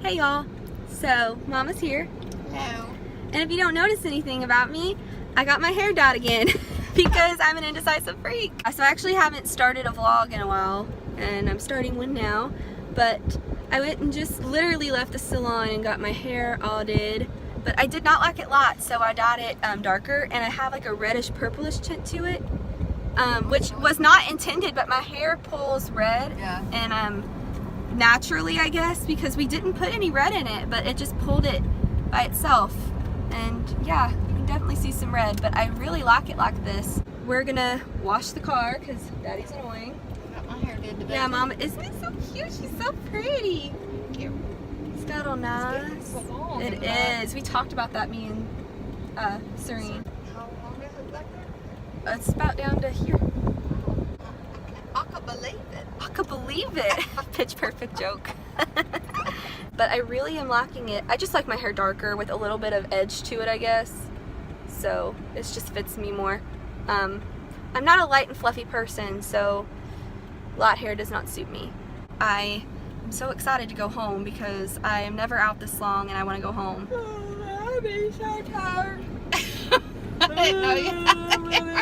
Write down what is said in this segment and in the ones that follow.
Hey y'all, so Mama's here. Hello. And if you don't notice anything about me, I got my hair dyed again because I'm an indecisive freak. So I actually haven't started a vlog in a while, and I'm starting one now, but I went and just literally left the salon and got my hair all did, but I did not like it lots, so I dyed it darker, and I have like a reddish purplish tint to it, which was not intended, but my hair pulls red, and naturally, I guess, because we didn't put any red in it, but it just pulled it by itself. And yeah, you can definitely see some red, but I really like it like this. We're gonna wash the car because Daddy's annoying. I got my hair did today. Yeah, Mama, isn't it so cute? She's so pretty. Cute. It's got all nice. It is. We talked about that, me and Serene. How long is it back there? It's about down to here. I can believe it. I could believe it. Pitch perfect joke. But I really am liking it. I just like my hair darker with a little bit of edge to it, I guess. So it just fits me more. I'm not a light and fluffy person, so light hair does not suit me. I am so excited to go home because I am never out this long and I want to go home. Oh, I'm being so tired. I didn't know you had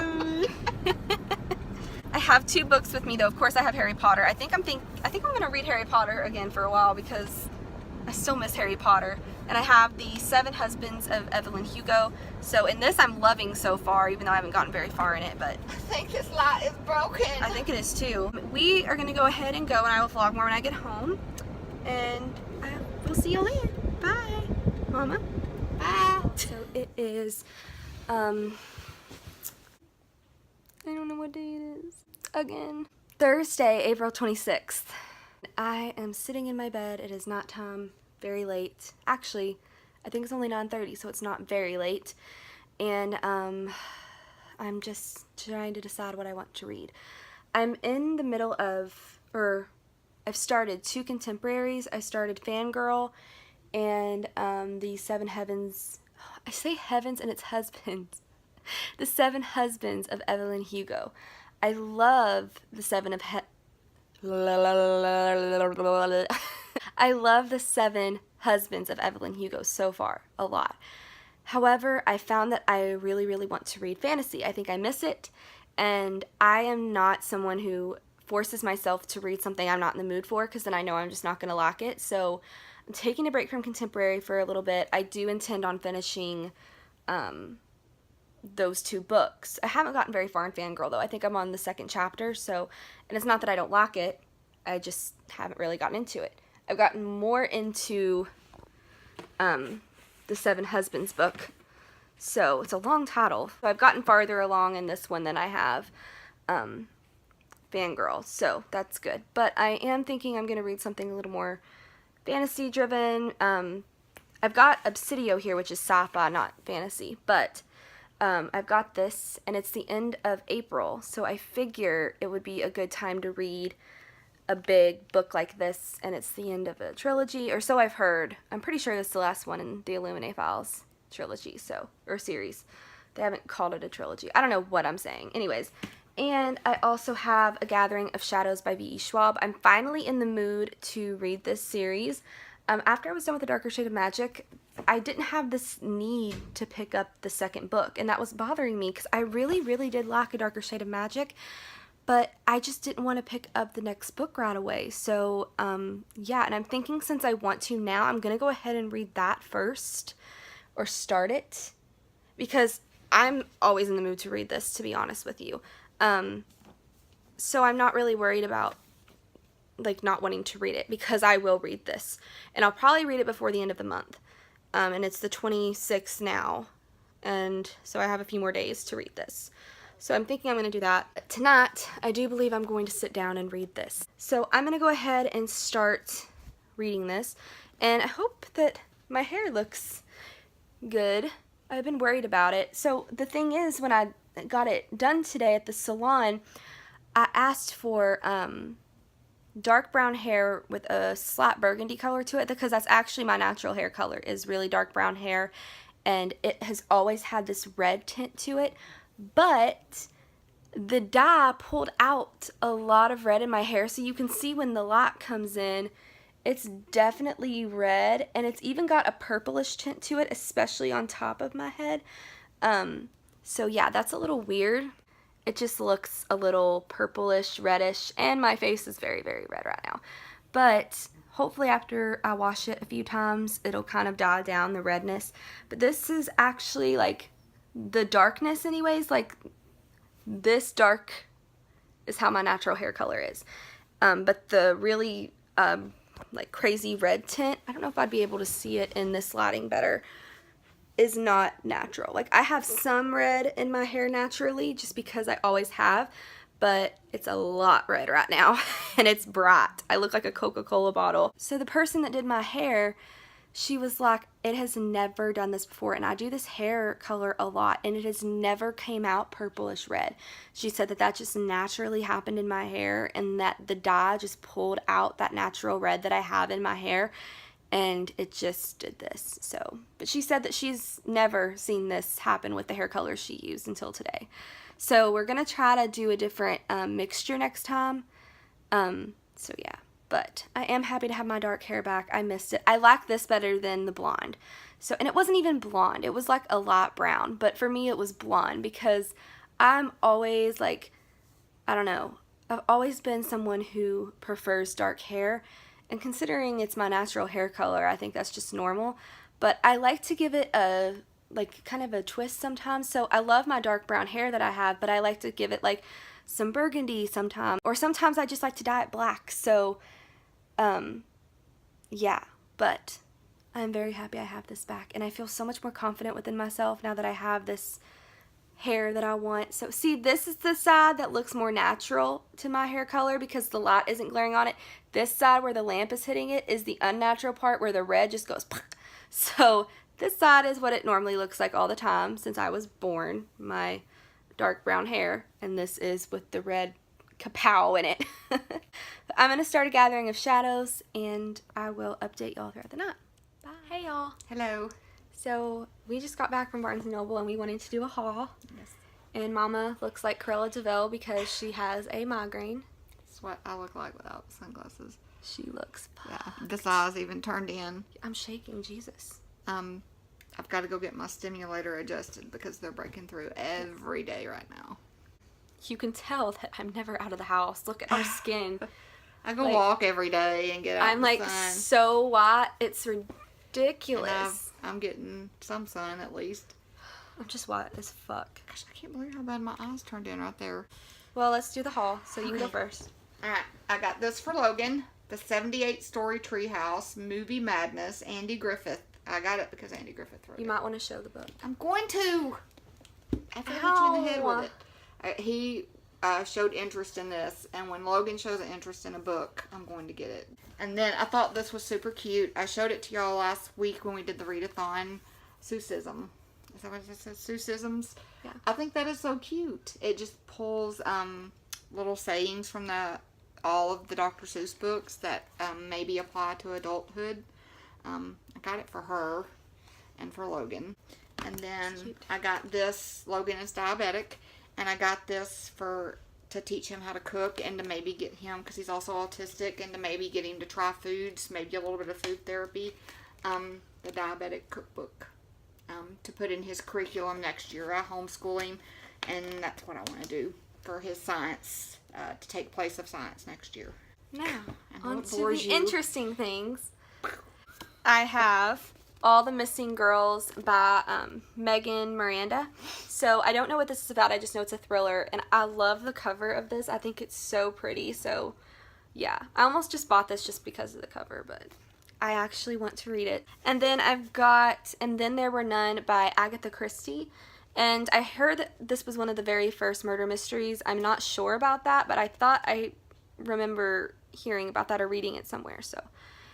I have two books with me though. Of course I have Harry Potter. I think I'm gonna read Harry Potter again for a while because I still miss Harry Potter. And I have the 7 Husbands of Evelyn Hugo. So in this I'm loving so far, even though I haven't gotten very far in it, but I think this light is broken. I think it is too. We are gonna go ahead and go, and I will vlog more when I get home. And we'll see you later. Bye, Mama. Bye. So it is, I don't know what day it is. Again. Thursday, April 26th. I am sitting in my bed. It is not time, very late. Actually, I think it's only 9:30, so it's not very late. And I'm just trying to decide what I want to read. I'm in the middle of, or I've started 2 contemporaries. I started Fangirl and the 7 Heavens. I say heavens and it's husbands. The 7 Husbands of Evelyn Hugo. I love the 7 of I love the 7 Husbands of Evelyn Hugo so far, a lot. However, I found that I really, really want to read fantasy. I think I miss it, and I am not someone who forces myself to read something I'm not in the mood for, because then I know I'm just not going to like it. So I'm taking a break from contemporary for a little bit. I do intend on finishing those 2 books. I haven't gotten very far in Fangirl though. I think I'm on the 2nd chapter, so, and it's not that I don't like it, I just haven't really gotten into it. I've gotten more into the 7 Husbands book, so it's a long title. So I've gotten farther along in this one than I have Fangirl, so that's good. But I am thinking I'm going to read something a little more fantasy driven. I've got Obsidio here, which is sci-fi, not fantasy, but I've got this, and it's the end of April, so I figure it would be a good time to read a big book like this, and it's the end of a trilogy, or so I've heard. I'm pretty sure this is the last one in the ILLUMINAE Files trilogy, so, or series. They haven't called it a trilogy. I don't know what I'm saying. Anyways, and I also have A Gathering of Shadows by V.E. Schwab. I'm finally in the mood to read this series. After I was done with The Darker Shade of Magic, I didn't have this need to pick up the 2nd book, and that was bothering me because I really, really did like A Darker Shade of Magic, but I just didn't want to pick up the next book right away. So, yeah, and I'm thinking since I want to now, I'm going to go ahead and read that first, or start it, because I'm always in the mood to read this, to be honest with you. So I'm not really worried about like not wanting to read it, because I will read this, and I'll probably read it before the end of the month. And it's the 26th now, and so I have a few more days to read this. So I'm thinking I'm going to do that. Tonight, I do believe I'm going to sit down and read this. So I'm going to go ahead and start reading this, and I hope that my hair looks good. I've been worried about it. So the thing is, when I got it done today at the salon, I asked for dark brown hair with a slight burgundy color to it, because that's actually my natural hair color, is really dark brown hair, and it has always had this red tint to it, but the dye pulled out a lot of red in my hair, so you can see when the light comes in, It's definitely red, and it's even got a purplish tint to it, especially on top of my head. So yeah, that's a little weird. It just looks a little purplish, reddish, and my face is very, very red right now. But hopefully after I wash it a few times, it'll kind of die down the redness. But this is actually like the darkness anyways, like this dark is how my natural hair color is. But the really like crazy red tint, I don't know if I'd be able to see it in this lighting better, is not natural. Like I have some red in my hair naturally just because I always have, but it's a lot red right now and it's bright. I look like a Coca-Cola bottle. So the person that did my hair, she was like, it has never done this before, and I do this hair color a lot and it has never came out purplish red. She said that that just naturally happened in my hair and that the dye just pulled out that natural red that I have in my hair, and it just did this. So, but she said that she's never seen this happen with the hair colors she used until today. So we're gonna try to do a different mixture next time. So yeah. But I am happy to have my dark hair back. I missed it. I like this better than the blonde. So, and it wasn't even blonde. It was like a light brown. But for me, it was blonde because I'm always like, I don't know. I've always been someone who prefers dark hair. And considering it's my natural hair color, I think that's just normal. But I like to give it a, like, kind of a twist sometimes. So I love my dark brown hair that I have, but I like to give it like some burgundy sometimes. Or sometimes I just like to dye it black. So, yeah, but I'm very happy I have this back, and I feel so much more confident within myself now that I have this hair that I want. So see, this is the side that looks more natural to my hair color because the light isn't glaring on it. This side where the lamp is hitting it is the unnatural part where the red just goes. So this side is what it normally looks like all the time since I was born, my dark brown hair, and this is with the red kapow in it. I'm going to start a gathering of shadows, and I will update y'all throughout the night. Bye. Hey y'all. Hello. So we just got back from Barnes & Noble and we wanted to do a haul. Yes. And Mama looks like Cruella de Vil because she has a migraine. That's what I look like without sunglasses. She looks Yeah. This eye's even turned in. I'm shaking, Jesus. I've got to go get my stimulator adjusted because they're breaking through every day right now. You can tell that I'm never out of the house. Look at our skin. I go Like, walk every day and get out I'm in the like sun. so white. It's And ridiculous. I'm getting some sun at least. I'm just white as fuck. Gosh, I can't believe how bad my eyes turned in right there. Well, let's do the haul. So you can go Okay. first. Alright, I got this for Logan. The 78-story treehouse, movie madness, Andy Griffith. I got it because Andy Griffith wrote You it. might want to show the book. I'm going to. After I hit you in the head Ow. with it. He showed interest in this, and when Logan shows an interest in a book, I'm going to get it. And then I thought this was super cute. I showed it to y'all last week when we did the readathon. Suecism. Is that what it says? Suecisms? Yeah. I think that is so cute. It just pulls little sayings from all of the Dr. Seuss books that maybe apply to adulthood. I got it for her and for Logan. And then I got this. Logan is diabetic, and I got this to teach him how to cook and to maybe get him, because he's also autistic, and to maybe get him to try foods, maybe a little bit of food therapy. The diabetic cookbook to put in his curriculum next year. I homeschool him, and that's what I want to do for his science to take place of science next year. Now, I know on it to bores the you. interesting things. I have All the Missing Girls by Megan Miranda. So I don't know what this is about. I just know it's a thriller, and I love the cover of this. I think it's so pretty. So yeah, I almost just bought this just because of the cover, but I actually want to read it. And then I've got And Then There Were None by Agatha Christie. And I heard that this was one of the very first murder mysteries. I'm not sure about that, but I thought I remember hearing about that or reading it somewhere. So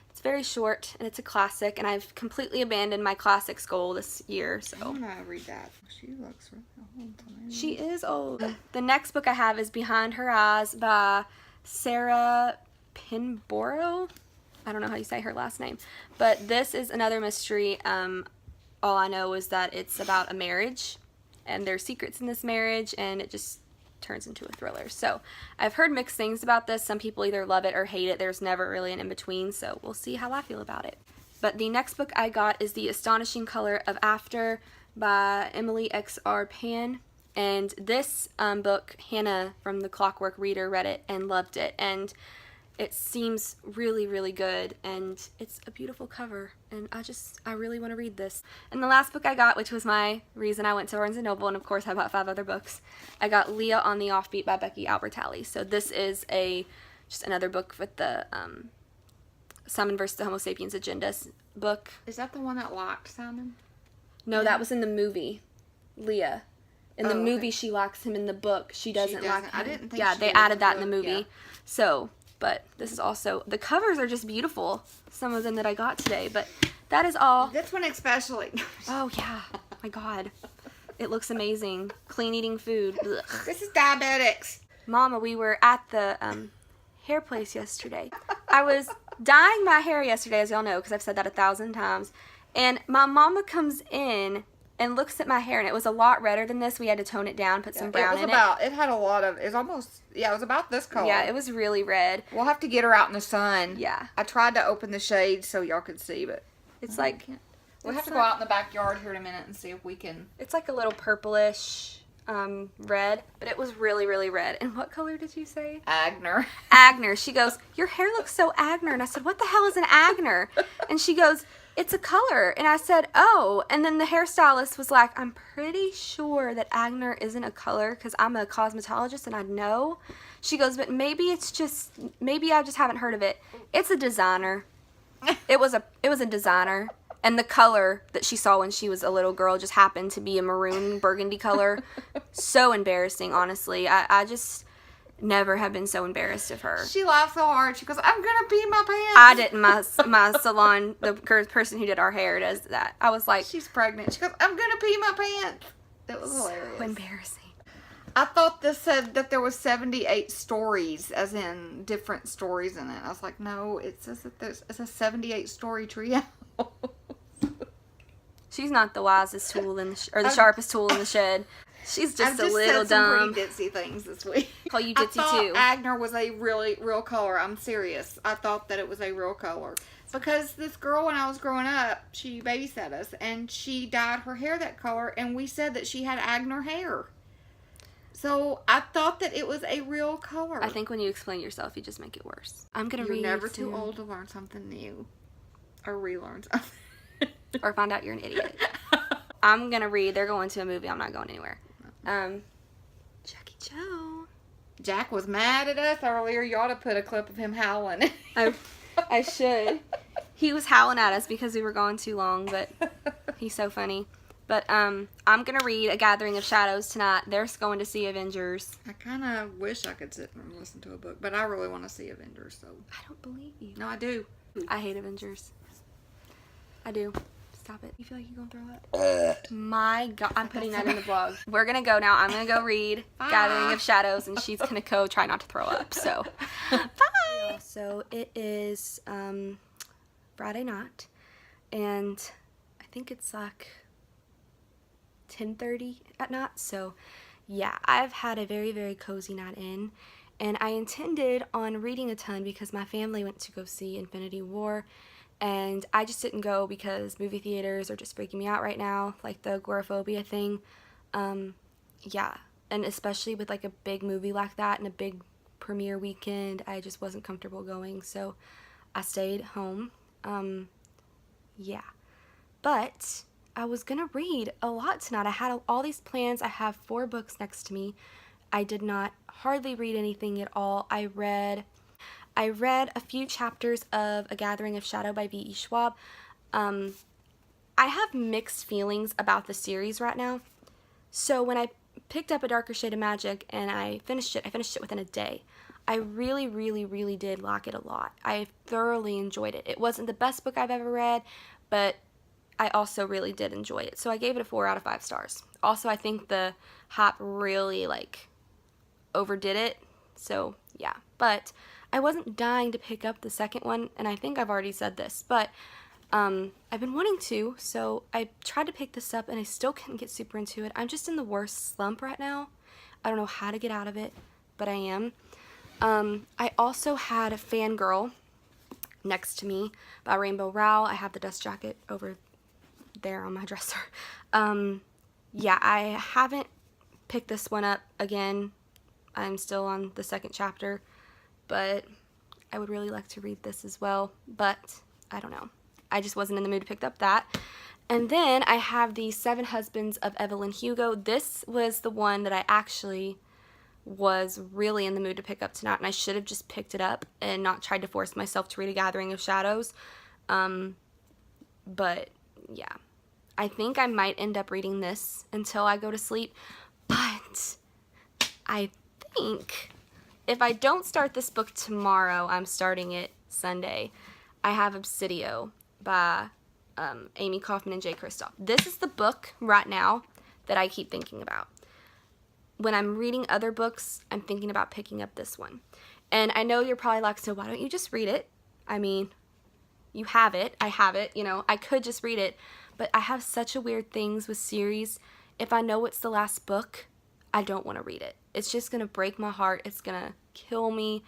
it's very short, and it's a classic, and I've completely abandoned my classics goal this year, I so. want to read that. She looks really old to me. She is old. The next book I have is Behind Her Eyes by Sarah Pinborough. I don't know how you say her last name. But this is another mystery. All I know is that it's about a marriage, and there's secrets in this marriage, and it just turns into a thriller. So I've heard mixed things about this. Some people either love it or hate it. There's never really an in-between, so we'll see how I feel about it. But the next book I got is The Astonishing Color of After by Emily X.R. Pan. And this book, Hannah from The Clockwork Reader read it and loved it. And it seems really, really good. And it's a beautiful cover. And I really want to read this. And the last book I got, which was my reason I went to Barnes & Noble, and of course I bought 5 other books, I got Leah on the Offbeat by Becky Albertalli. So this is just another book with the Simon versus the Homo sapiens agenda book. Is that the one that locked Simon? No, that was in the movie. Leah. In the movie, okay. She locks him. In the book, she doesn't lock him. I didn't think yeah, she they did added that in the movie. Yeah. So, but this is also, the covers are just beautiful. Some of them that I got today, but that is all. This one especially. Oh, yeah. My God. It looks amazing. Clean eating food. Ugh. This is diabetics. Mama, we were at the hair place yesterday. I was dyeing my hair yesterday, as y'all know, because I've said that 1,000 times. And my mama comes in and looks at my hair, and it was a lot redder than this. We had to tone it down, put some brown in it. It had a lot of, it was about this color. Yeah, it was really red. We'll have to get her out in the sun. Yeah. I tried to open the shade so y'all could see, but it's like... We'll have to go out in the backyard here in a minute and see if we can... It's like a little purplish red, but it was really, really red. And what color did you say? Agner. Agner. She goes, your hair looks so Agner. And I said, what the hell is an Agner? And she goes... It's a color. And I said, oh. And then the hairstylist was like, I'm pretty sure that Agner isn't a color because I'm a cosmetologist and I know. She goes, but maybe I just haven't heard of it. It's a designer. It was a designer. And the color that she saw when she was a little girl just happened to be a maroon burgundy color. So embarrassing, honestly. I just never have been so embarrassed of her. She laughed so hard. She goes, I'm going to pee my pants. I didn't. My salon, the person who did our hair does that. I was like... She's pregnant. She goes, I'm going to pee my pants. It was hilarious. So embarrassing. I thought this said that there was 78 stories, as in different stories in it. I was like, no, it says that it's a 78 story trio. She's not the wisest tool or the sharpest tool in the shed. She's just a little dumb. I've just said some pretty ditzy things this week. Call you ditzy too. I thought Agner was a real color. I'm serious. I thought that it was a real color. Because this girl, when I was growing up, she babysat us, and she dyed her hair that color, and we said that she had Agner hair. So I thought that it was a real color. I think when you explain yourself, you just make it worse. I'm going to read. You're never too old to learn something new. Or relearn something. Or find out you're an idiot. I'm going to read. They're going to a movie. I'm not going anywhere. Jackie Joe. Jack was mad at us earlier. You ought to put a clip of him howling. I should. He was howling at us because we were gone too long, but he's so funny. But I'm going to read A Gathering of Shadows tonight. They're going to see Avengers. I kind of wish I could sit and listen to a book, but I really want to see Avengers, so. I don't believe you. No, I do. I hate Avengers. I do. Stop it. You feel like you're going to throw up? My God. I'm putting that in the blog. We're going to go now. I'm going to go read Gathering of Shadows, and she's going to go try not to throw up. So, bye! So, it is Friday night, and I think it's like 10:30 at night. So, yeah, I've had a very, very cozy night in, and I intended on reading a ton because my family went to go see Infinity War. And I just didn't go because movie theaters are just freaking me out right now, like the agoraphobia thing. Yeah, and especially with like a big movie like that and a big premiere weekend, I just wasn't comfortable going, so I stayed home. Yeah, but I was gonna read a lot tonight. I had all these plans. I have 4 books next to me. I did not hardly read anything at all. I read a few chapters of A Gathering of Shadow by V.E. Schwab. I have mixed feelings about the series right now. So when I picked up A Darker Shade of Magic and I finished it within a day. I really, really, really did like it a lot. I thoroughly enjoyed it. It wasn't the best book I've ever read, but I also really did enjoy it. So I gave it a 4 out of 5 stars. Also, I think the hype really, overdid it. So, yeah. But I wasn't dying to pick up the second one, and I think I've already said this, but I've been wanting to, so I tried to pick this up, and I still couldn't get super into it. I'm just in the worst slump right now. I don't know how to get out of it, but I am. I also had a Fangirl next to me by Rainbow Rowell. I have the dust jacket over there on my dresser. Yeah, I haven't picked this one up again. I'm still on the second chapter, but I would really like to read this as well, but I don't know. I just wasn't in the mood to pick up that. And then I have the 7 Husbands of Evelyn Hugo. This was the one that I actually was really in the mood to pick up tonight, and I should have just picked it up and not tried to force myself to read A Gathering of Shadows. But yeah, I think I might end up reading this until I go to sleep, but I think if I don't start this book tomorrow, I'm starting it Sunday. I have Obsidio by Amie Kaufman and Kristoff. This is the book right now that I keep thinking about. When I'm reading other books, I'm thinking about picking up this one. And I know you're probably like, so why don't you just read it? I mean, you have it. I have it. You know, I could just read it. But I have such a weird things with series. If I know it's the last book, I don't want to read it. It's just going to break my heart. It's going to kill me.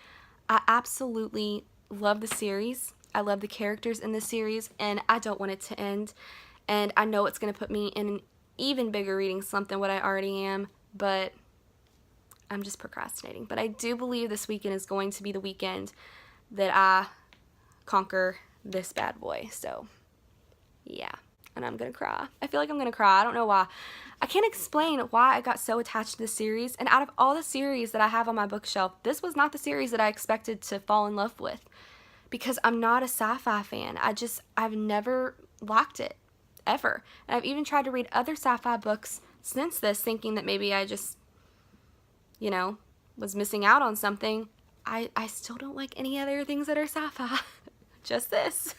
I absolutely love the series. I love the characters in the series, and I don't want it to end. And I know it's going to put me in an even bigger reading slump than what I already am, but I'm just procrastinating. But I do believe this weekend is going to be the weekend that I conquer this bad boy. So, yeah. And I'm going to cry. I feel like I'm going to cry. I don't know why. I can't explain why I got so attached to this series. And out of all the series that I have on my bookshelf, this was not the series that I expected to fall in love with. Because I'm not a sci-fi fan. I've never liked it. Ever. And I've even tried to read other sci-fi books since this, thinking that maybe I just, you know, was missing out on something. I still don't like any other things that are sci-fi. Just this.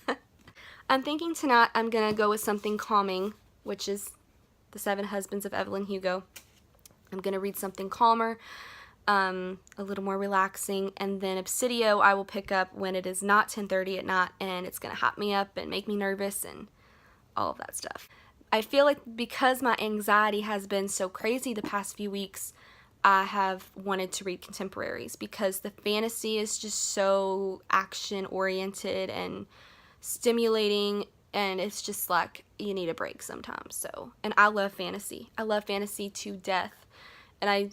I'm thinking tonight I'm going to go with something calming, which is The 7 Husbands of Evelyn Hugo. I'm going to read something calmer, a little more relaxing, and then Obsidio I will pick up when it is not 10:30 at night, and it's going to hot me up and make me nervous and all of that stuff. I feel like because my anxiety has been so crazy the past few weeks, I have wanted to read contemporaries because the fantasy is just so action-oriented and stimulating, and it's just like you need a break sometimes. So, and I love fantasy. I love fantasy to death, and I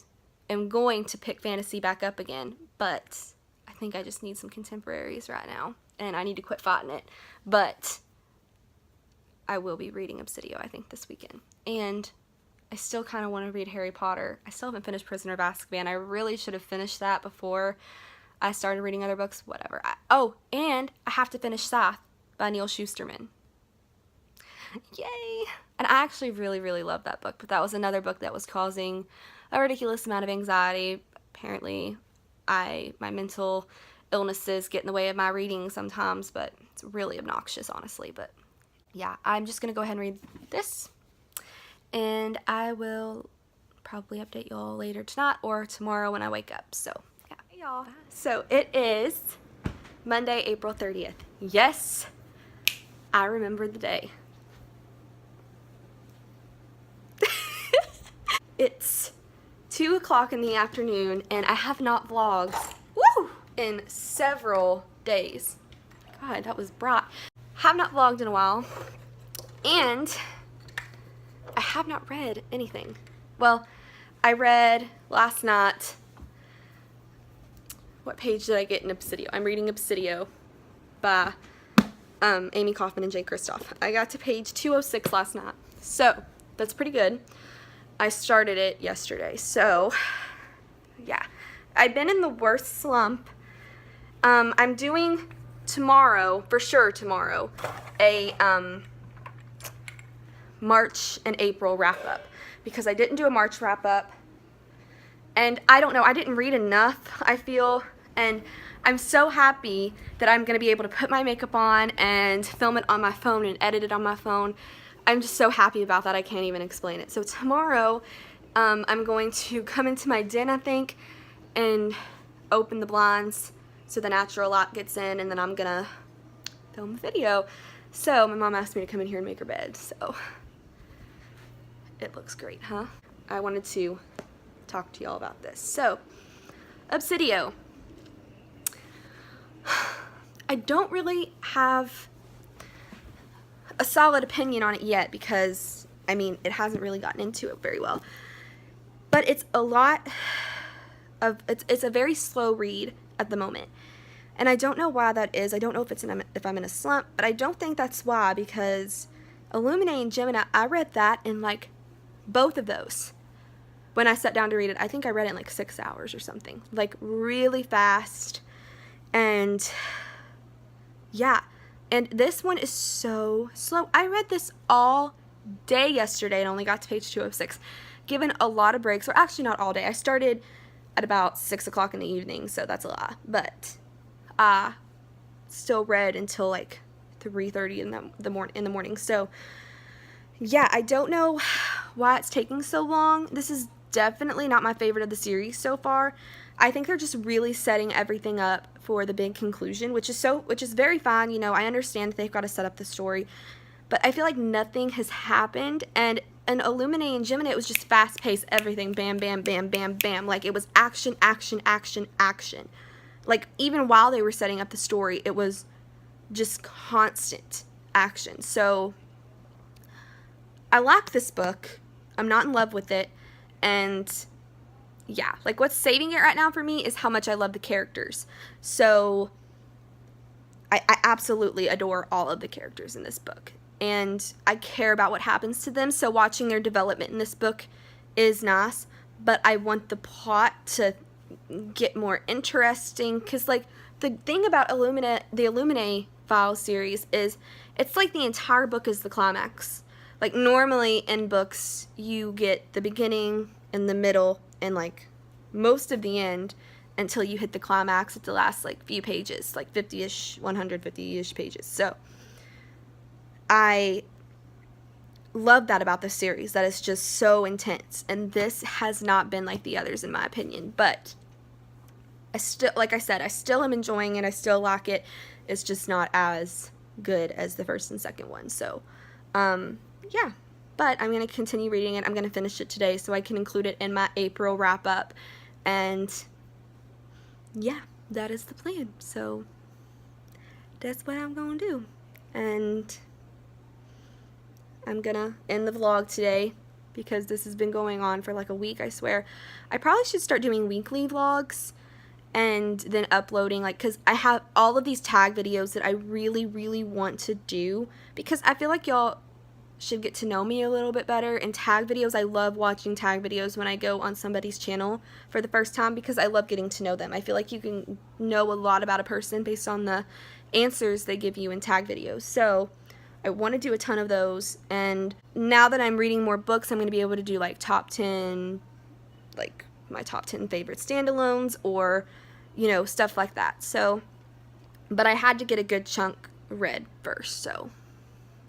am going to pick fantasy back up again, but I think I just need some contemporaries right now, and I need to quit fighting it. But I will be reading Obsidio, I think, this weekend. And I still kind of want to read Harry Potter. I still haven't finished Prisoner of Azkaban. I really should have finished that before I started reading other books. Whatever. Oh, and I have to finish Scythe by Neil Shusterman. Yay! And I actually really, really love that book, but that was another book that was causing a ridiculous amount of anxiety. Apparently, my mental illnesses get in the way of my reading sometimes, but it's really obnoxious, honestly. But yeah, I'm just going to go ahead and read this, and I will probably update y'all later tonight or tomorrow when I wake up. So, yeah. Hey, y'all. So, it is Monday, April 30th. Yes, I remember the day. It's 2 o'clock in the afternoon, and I have not vlogged in several days. God, that was bright. Have not vlogged in a while, and I have not read anything. Well, I read last night. What page did I get in Obsidio? I'm reading Obsidio by Amie Kaufman and Kristoff. I got to page 206 last night, so that's pretty good. I started it yesterday, so yeah. I've been in the worst slump. I'm doing tomorrow, for sure tomorrow, a March and April wrap-up, because I didn't do a March wrap-up, and I don't know, I didn't read enough, I feel, and I'm so happy that I'm going to be able to put my makeup on and film it on my phone and edit it on my phone. I'm just so happy about that, I can't even explain it. So tomorrow, I'm going to come into my den, I think, and open the blinds so the natural light gets in, and then I'm gonna film the video. So my mom asked me to come in here and make her bed, so it looks great, huh? I wanted to talk to y'all about this. So, Obsidio. I don't really have a solid opinion on it yet because, I mean, it hasn't really gotten into it very well. But it's a lot of, it's a very slow read at the moment. And I don't know why that is. I don't know if if I'm in a slump, but I don't think that's why, because ILLUMINAE and Gemini, I read that in like both of those. When I sat down to read it, I think I read it in like 6 hours or something. Like really fast. And yeah. And this one is so slow. I read this all day yesterday and only got to page 206. Given a lot of breaks, or actually not all day. I started at about 6 o'clock in the evening, so that's a lot. But I still read until like 3:30 in the morning. So yeah, I don't know why it's taking so long. This is definitely not my favorite of the series so far. I think they're just really setting everything up for the big conclusion, which is very fine. You know, I understand they've got to set up the story, but I feel like nothing has happened. And in ILLUMINAE and Gemini, it was just fast-paced, everything, bam, bam, bam, bam, bam. Like, it was action, action, action, action. Like, even while they were setting up the story, it was just constant action. So, I like this book. I'm not in love with it. And, yeah, like, what's saving it right now for me is how much I love the characters. So, I absolutely adore all of the characters in this book. And I care about what happens to them, so watching their development in this book is nice, but I want the plot to get more interesting, because, like, the thing about the ILLUMINAE Files series is it's like the entire book is the climax. Like, normally in books, you get the beginning and the middle and, like, most of the end until you hit the climax at the last, like, few pages, like 50-ish, 150-ish pages. So I love that about this series, that it's just so intense, and this has not been like the others in my opinion, but I still, like I said, I still am enjoying it, I still like it, it's just not as good as the first and second one. So yeah, but I'm going to continue reading it. I'm going to finish it today so I can include it in my April wrap up, and yeah, that is the plan. So that's what I'm going to do, and I'm gonna end the vlog today because this has been going on for like a week, I swear. I probably should start doing weekly vlogs and then uploading, like, because I have all of these tag videos that I really, really want to do, because I feel like y'all should get to know me a little bit better. And tag videos, I love watching tag videos when I go on somebody's channel for the first time, because I love getting to know them. I feel like you can know a lot about a person based on the answers they give you in tag videos. So I want to do a ton of those, and now that I'm reading more books, I'm going to be able to do like top 10, like my top 10 favorite standalones, or, you know, stuff like that. So, but I had to get a good chunk read first, so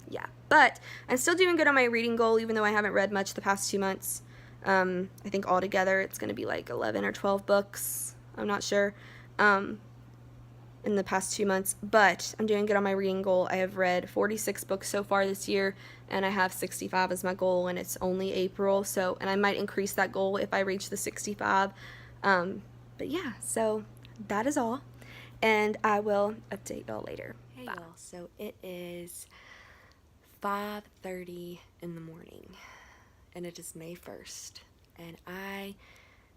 yeah. But I'm still doing good on my reading goal, even though I haven't read much the past 2 months. I think altogether it's going to be like 11 or 12 books, I'm not sure, in the past 2 months, but I'm doing good on my reading goal. I have read 46 books so far this year, and I have 65 as my goal, and it's only April, so, and I might increase that goal if I reach the 65, but yeah, so that is all, and I will update y'all later. Hey y'all, so it is 5:30 in the morning, and it is May 1st, and I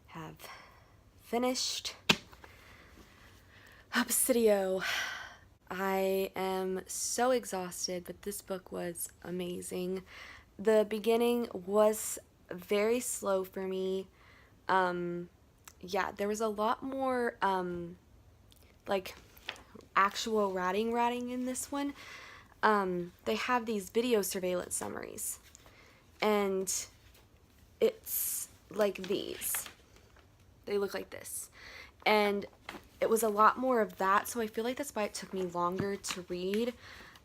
have finished Obsidio. I am so exhausted, but this book was amazing. The beginning was very slow for me. Yeah, there was a lot more, like, actual writing in this one. They have these video surveillance summaries, and it's like these. They look like this. And it was a lot more of that, so I feel like that's why it took me longer to read.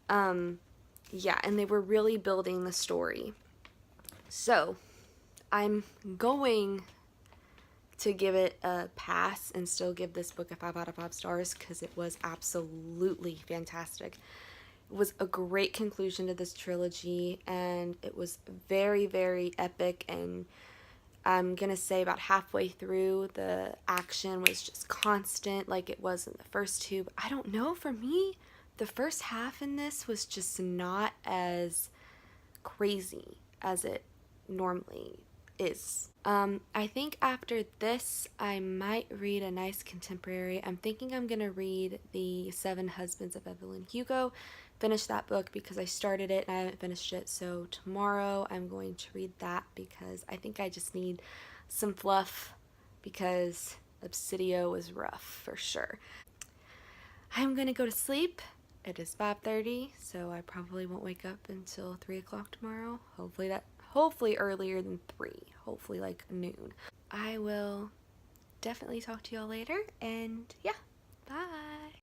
Yeah, and they were really building the story. So, I'm going to give it a pass and still give this book a 5 out of 5 stars, because it was absolutely fantastic. It was a great conclusion to this trilogy, and it was very, very epic, and I'm gonna say about halfway through, the action was just constant like it was in the first two. But I don't know, for me, the first half in this was just not as crazy as it normally is. I think after this, I might read a nice contemporary. I'm thinking I'm gonna read The Seven Husbands of Evelyn Hugo, finish that book because I started it and I haven't finished it. So tomorrow I'm going to read that because I think I just need some fluff because Obsidio was rough for sure. I'm gonna go to sleep. It is 5:30, so I probably won't wake up until 3 o'clock tomorrow. Hopefully earlier than 3. Hopefully like noon. I will definitely talk to y'all later, and yeah, bye.